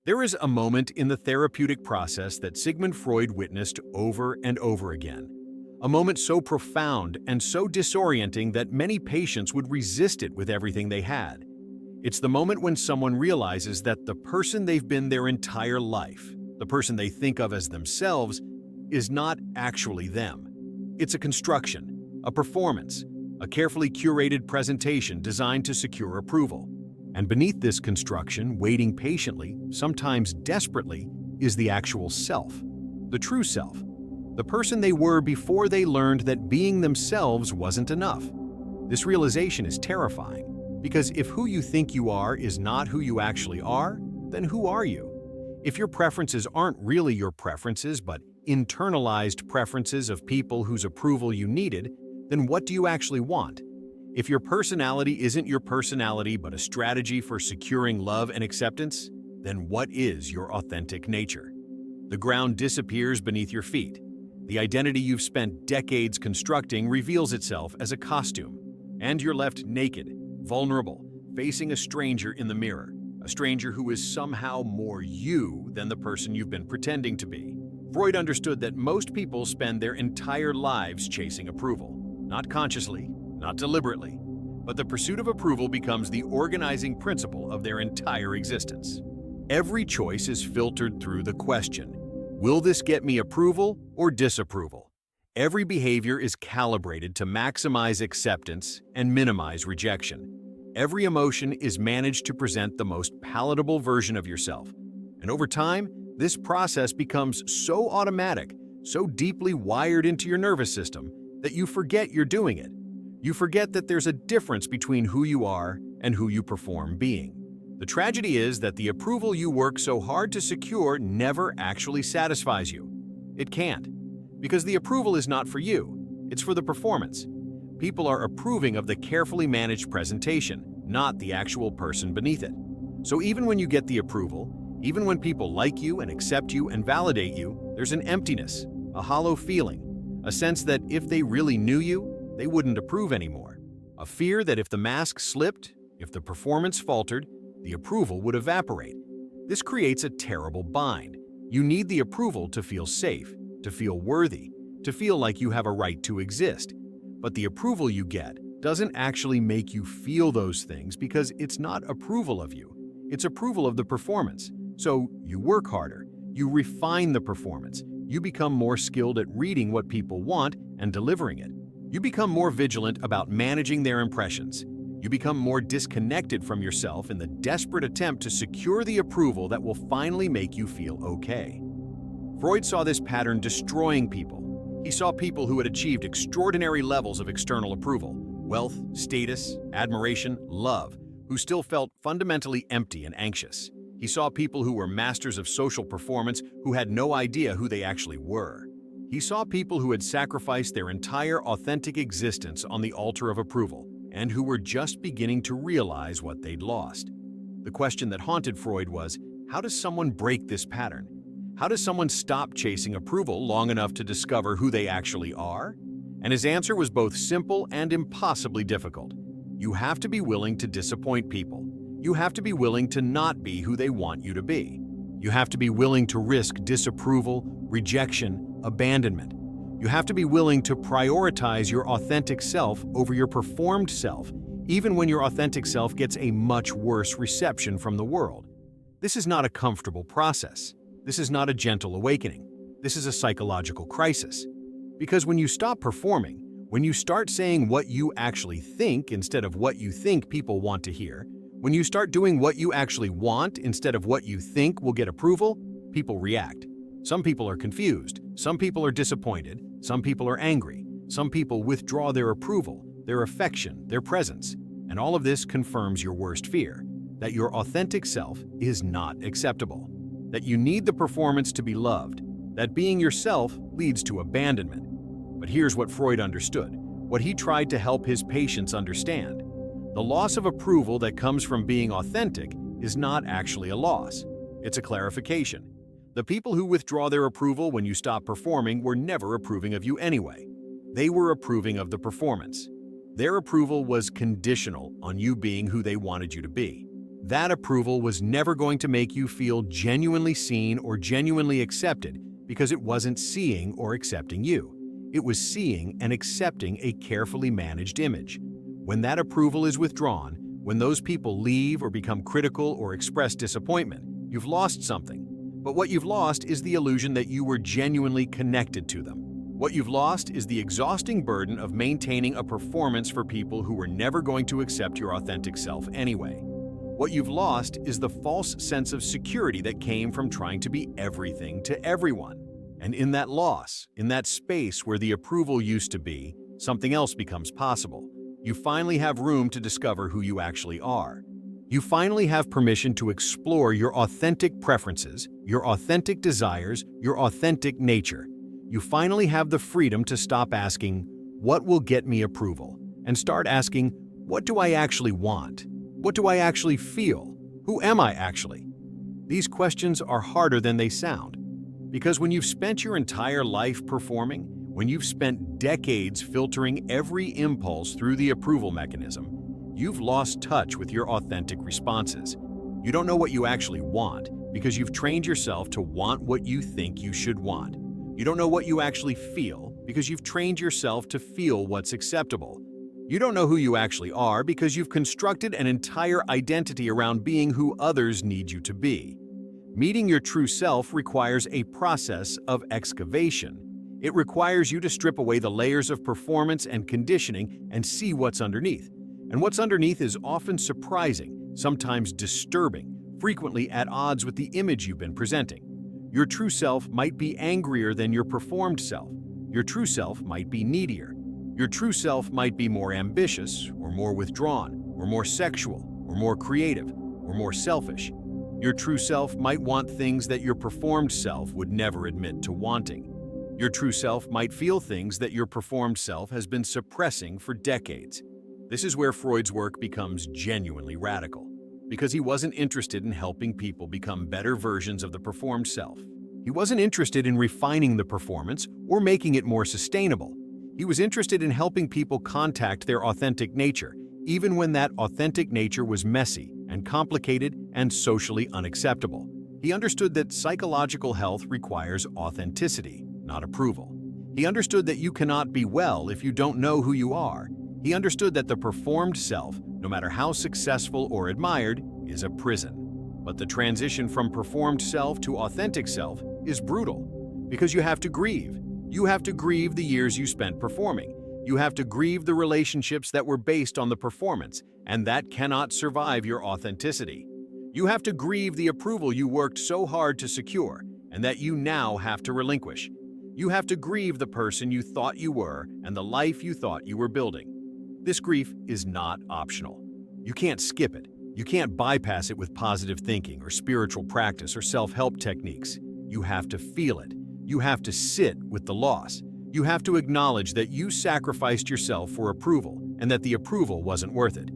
There is a moment in the therapeutic process that Sigmund Freud witnessed over and over again. A moment so profound and so disorienting that many patients would resist it with everything they had. It's the moment when someone realizes that the person they've been their entire life, the person they think of as themselves, is not actually them. It's a construction, a performance, a carefully curated presentation designed to secure approval. And beneath this construction, waiting patiently, sometimes desperately, is the actual self, the true self, the person they were before they learned that being themselves wasn't enough. This realization is terrifying, because if who you think you are is not who you actually are, then who are you? If your preferences aren't really your preferences, but internalized preferences of people whose approval you needed, then what do you actually want? If your personality isn't your personality but a strategy for securing love and acceptance, then what is your authentic nature? The ground disappears beneath your feet. The identity you've spent decades constructing reveals itself as a costume, and you're left naked, vulnerable, facing a stranger in the mirror, a stranger who is somehow more you than the person you've been pretending to be. Freud understood that most people spend their entire lives chasing approval, not consciously, not deliberately, but the pursuit of approval becomes the organizing principle of their entire existence. Every choice is filtered through the question, will this get me approval or disapproval? Every behavior is calibrated to maximize acceptance and minimize rejection. Every emotion is managed to present the most palatable version of yourself. And over time, this process becomes so automatic, so deeply wired into your nervous system, that you forget you're doing it. You forget that there's a difference between who you are and who you perform being. The tragedy is that the approval you work so hard to secure never actually satisfies you. It can't, because the approval is not for you, it's for the performance. People are approving of the carefully managed presentation, not the actual person beneath it. So even when you get the approval, even when people like you and accept you and validate you, there's an emptiness, a hollow feeling, a sense that if they really knew you, they wouldn't approve anymore. A fear that if the mask slipped, if the performance faltered, the approval would evaporate. This creates a terrible bind. You need the approval to feel safe, to feel worthy, to feel like you have a right to exist. But the approval you get doesn't actually make you feel those things because it's not approval of you. It's approval of the performance. So you work harder, you refine the performance, you become more skilled at reading what people want and delivering it. You become more vigilant about managing their impressions. You become more disconnected from yourself in the desperate attempt to secure the approval that will finally make you feel okay. Freud saw this pattern destroying people. He saw people who had achieved extraordinary levels of external approval, wealth, status, admiration, love, who still felt fundamentally empty and anxious. He saw people who were masters of social performance who had no idea who they actually were. He saw people who had sacrificed their entire authentic existence on the altar of approval and who were just beginning to realize what they'd lost. The question that haunted Freud was, how does someone break this pattern? How does someone stop chasing approval long enough to discover who they actually are? And his answer was both simple and impossibly difficult. You have to be willing to disappoint people. You have to be willing to not be who they want you to be. You have to be willing to risk disapproval, rejection, abandonment. You have to be willing to prioritize your authentic self over your performed self, even when your authentic self gets a much worse reception from the world. This is not a comfortable process. This is not a gentle awakening. This is a psychological crisis. Because when you stop performing, when you start saying what you actually think instead of what you think people want to hear, when you start doing what you actually want instead of what you think will get approval, people react. Some people are confused, some people are disappointed, some people are angry, some people withdraw their approval, their affection, their presence, and all of this confirms your worst fear, that your authentic self is not acceptable, that you need the performance to be loved, that being yourself leads to abandonment. But here's what Freud understood, what he tried to help his patients understand. The loss of approval that comes from being authentic is not actually a loss. It's a clarification. The people who withdraw their approval when you stop performing were never approving of you anyway. They were approving of the performance. Their approval was conditional on you being who they wanted you to be. That approval was never going to make you feel genuinely seen or genuinely accepted because it wasn't seeing or accepting you. It was seeing and accepting a carefully managed image. When that approval is withdrawn, when those people leave or become critical or express disappointment, you've lost something. But what you've lost is the illusion that you were genuinely connected to them. What you've lost is the exhausting burden of maintaining a performance for people who were never going to accept your authentic self anyway. What you've lost is the false sense of security that came from trying to be everything to everyone. And in that loss, in that space where the approval used to be, something else becomes possible. You finally have room to discover who you actually are. You finally have permission to explore your authentic preferences, your authentic desires, your authentic nature. You finally have the freedom to stop asking, "What will get me approval?" and start asking, "What do I actually want? What do I actually feel? Who am I actually?" These questions are harder than they sound. Because when you've spent your entire life performing, when you've spent decades filtering every impulse through the approval mechanism, you've lost touch with your authentic responses. You don't know what you actually want because you've trained yourself to want what you think you should want. You don't know what you actually feel because you've trained yourself to feel what's acceptable. You don't know who you actually are because you've constructed an entire identity around being who others need you to be. Meeting your true self requires a process of excavation. It requires you to strip away the layers of performance and conditioning and see what's underneath. And what's underneath is often surprising, sometimes disturbing, frequently at odds with the image you've been presenting. Your true self might be angrier than your performed self. Your true self might be needier. Your true self might be more ambitious, or more withdrawn, or more sexual, or more creative, or more selfish. Your true self might want things that your performed self would never admit to wanting. Your true self might feel things that your performed self has been suppressing for decades. This is where Freud's work becomes genuinely radical, because he wasn't interested in helping people become better versions of the performed self. He wasn't interested in refining the performance or making it more sustainable. He was interested in helping people contact their authentic nature, even when that authentic nature was messy and complicated and socially unacceptable. He understood that psychological health requires authenticity, not approval. He understood that you cannot be well if you don't know who you are. He understood that the performed self, no matter how successful or admired, is a prison. But the transition from performed self to authentic self is brutal, because you have to grieve. You have to grieve the years you spent performing. You have to grieve the relationships that were based on the performance, and that cannot survive your authenticity. You have to grieve the approval you worked so hard to secure, and that you now have to relinquish. You have to grieve the person you thought you were and the life you thought you were building. This grief is not optional. You can't skip it. You can't bypass it with positive thinking or spiritual practice or self-help techniques. You have to feel it. You have to sit with the loss. You have to acknowledge that you sacrificed yourself for approval and that the approval wasn't worth it.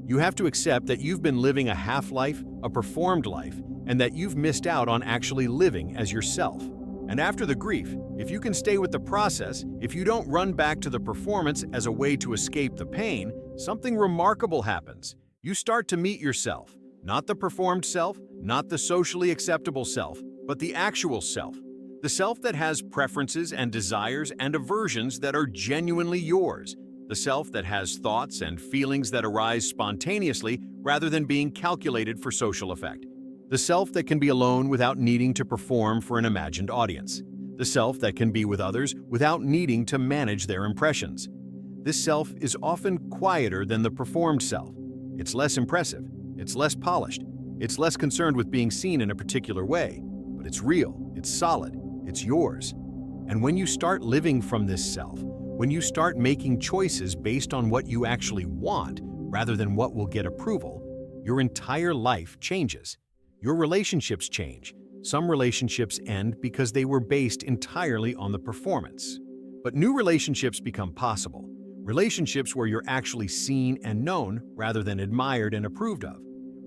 You have to accept that you've been living a half-life, a performed life, and that you've missed out on actually living as yourself. And after the grief, if you can stay with the process, if you don't run back to the performance as a way to escape the pain, something remarkable happens. You start to meet yourself, not the performed self, not the socially acceptable self, but the actual self. The self that has preferences and desires and aversions that are genuinely yours. The self that has thoughts and feelings that arise spontaneously rather than being calculated for social effect. The self that can be alone without needing to perform for an imagined audience. The self that can be with others without needing to manage their impressions. This self is often quieter than the performed self. It's less impressive, it's less polished, it's less concerned with being seen in a particular way, but it's real, it's solid, it's yours. And when you start living from this self, when you start making choices based on what you actually want rather than what will get approval, your entire life changes. Your relationships change. Some relationships end because they were based entirely on the performance. But new relationships become possible. Relationships where you're actually seen and known rather than admired and approved of.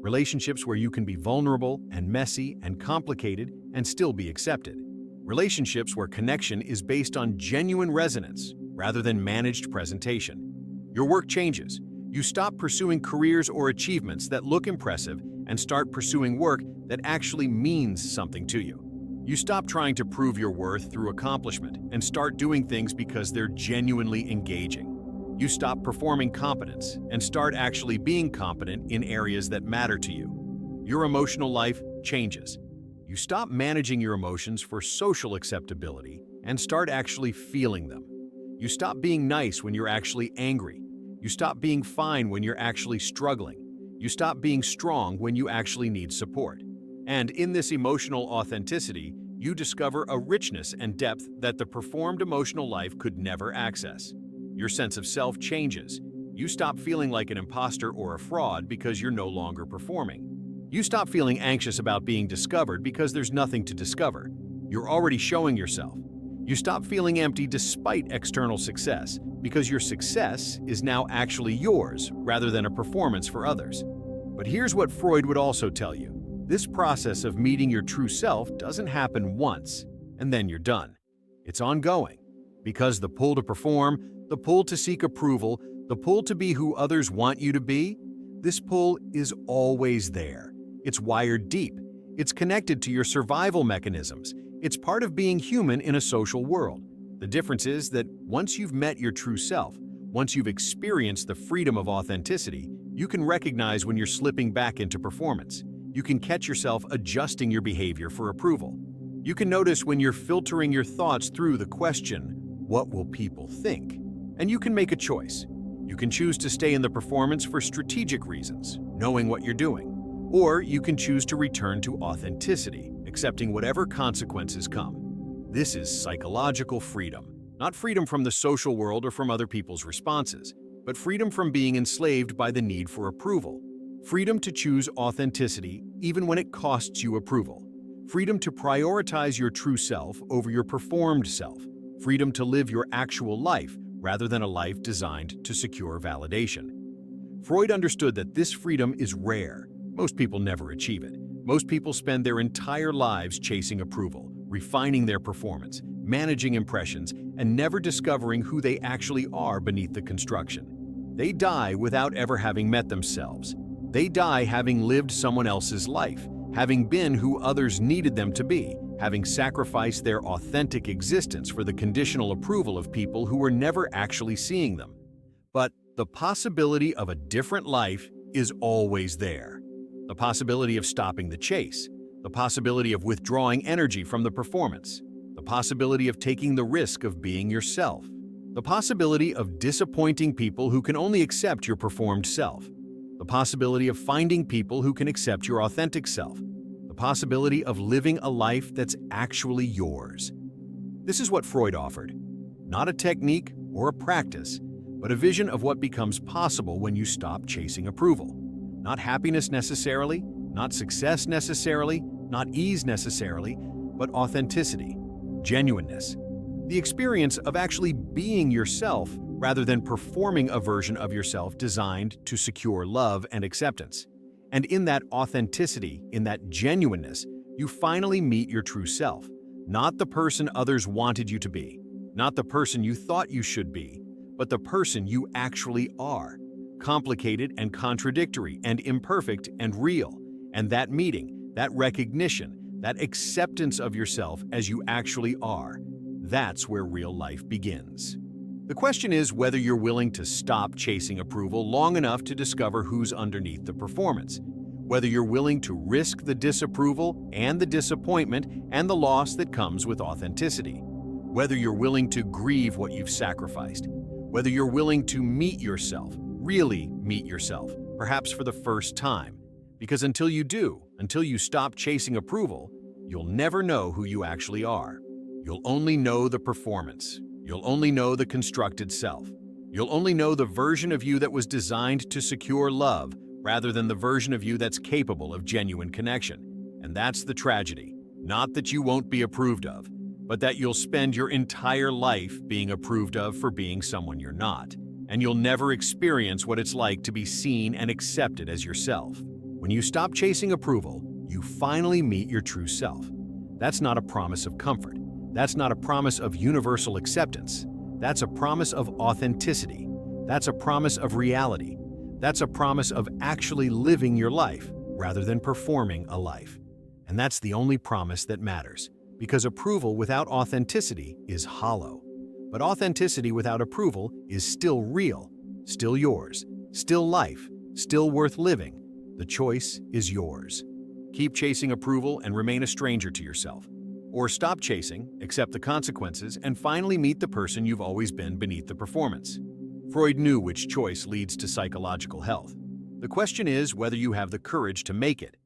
Relationships where you can be vulnerable and messy and complicated and still be accepted. Relationships where connection is based on genuine resonance rather than managed presentation. Your work changes. You stop pursuing careers or achievements that look impressive and start pursuing work that actually means something to you. You stop trying to prove your worth through accomplishment and start doing things because they're genuinely engaging. You stop performing competence and start actually being competent in areas that matter to you. Your emotional life changes. You stop managing your emotions for social acceptability and start actually feeling them. You stop being nice when you're actually angry. You stop being fine when you're actually struggling. You stop being strong when you actually need support. And in this emotional authenticity, you discover a richness and depth that the performed emotional life could never access. Your sense of self changes. You stop feeling like an imposter or a fraud because you're no longer performing. You stop feeling anxious about being discovered because there's nothing to discover. You're already showing yourself. You stop feeling empty despite external success because your success is now actually yours rather than a performance for others. But here's what Freud would also tell you. This process of meeting your true self doesn't happen once and then you're done. It's ongoing because the pull to perform, the pull to seek approval, the pull to be who others want you to be, this pull is always there. It's wired deep. It's connected to your survival mechanisms. It's part of being human in a social world. The difference is that once you've met your true self, once you've experienced the freedom of authenticity, you can recognize when you're slipping back into performance. You can catch yourself adjusting your behavior for approval. You can notice when you're filtering your thoughts through the question, what will people think? And you can make a choice. You can choose to stay in the performance for strategic reasons, knowing what you're doing. Or you can choose to return to authenticity, accepting whatever consequences come. This is psychological freedom, not freedom from the social world or from other people's responses, but freedom from being enslaved by the need for approval. Freedom to choose authenticity even when it costs you approval. Freedom to prioritize your true self over your performed self. Freedom to live your actual life rather than a life designed to secure validation. Freud understood that this freedom is rare. Most people never achieve it. Most people spend their entire lives chasing approval, refining their performance, managing impressions, and never discovering who they actually are beneath the construction. They die without ever having met themselves. They die having lived someone else's life, having been who others needed them to be, having sacrificed their authentic existence for the conditional approval of people who were never actually seeing them. But the possibility of a different life is always there. The possibility of stopping the chase, the possibility of withdrawing energy from the performance, the possibility of taking the risk of being yourself, the possibility of disappointing people who can only accept your performed self, the possibility of finding people who can accept your authentic self, the possibility of living a life that's actually yours. This is what Freud offered. Not a technique or a practice, but a vision of what becomes possible when you stop chasing approval. Not happiness necessarily, not success necessarily, not ease necessarily, but authenticity, genuineness. The experience of actually being yourself rather than performing a version of yourself designed to secure love and acceptance. And in that authenticity, in that genuineness, you finally meet your true self, not the person others wanted you to be, not the person you thought you should be, but the person you actually are. Complicated and contradictory and imperfect and real. And that meeting, that recognition, that acceptance of yourself as you actually are, that's where real life begins. The question is whether you're willing to stop chasing approval long enough to discover who's underneath the performance, whether you're willing to risk the disapproval and the disappointment and the loss that comes with authenticity, whether you're willing to grieve what you've sacrificed, whether you're willing to meet yourself, really meet yourself, perhaps for the first time. Because until you do, until you stop chasing approval, you'll never know who you actually are. You'll only know the performance. You'll only know the constructed self. You'll only know the version of you that was designed to secure love rather than the version of you that's capable of genuine connection. And that's the tragedy. Not that you won't be approved of, but that you'll spend your entire life being approved of for being someone you're not. And you'll never experience what it's like to be seen and accepted as yourself. When you stop chasing approval, you finally meet your true self. That's not a promise of comfort. That's not a promise of universal acceptance. That's a promise of authenticity. That's a promise of reality. That's a promise of actually living your life. rather than performing a life. And that's the only promise that matters, because approval without authenticity is hollow. But authenticity without approval is still real, still yours, still life, still worth living. The choice is yours. Keep chasing approval and remain a stranger to yourself. Or stop chasing, accept the consequences, and finally meet the person you've always been beneath the performance. Freud knew which choice leads to psychological health. The question is whether you have the courage to make it.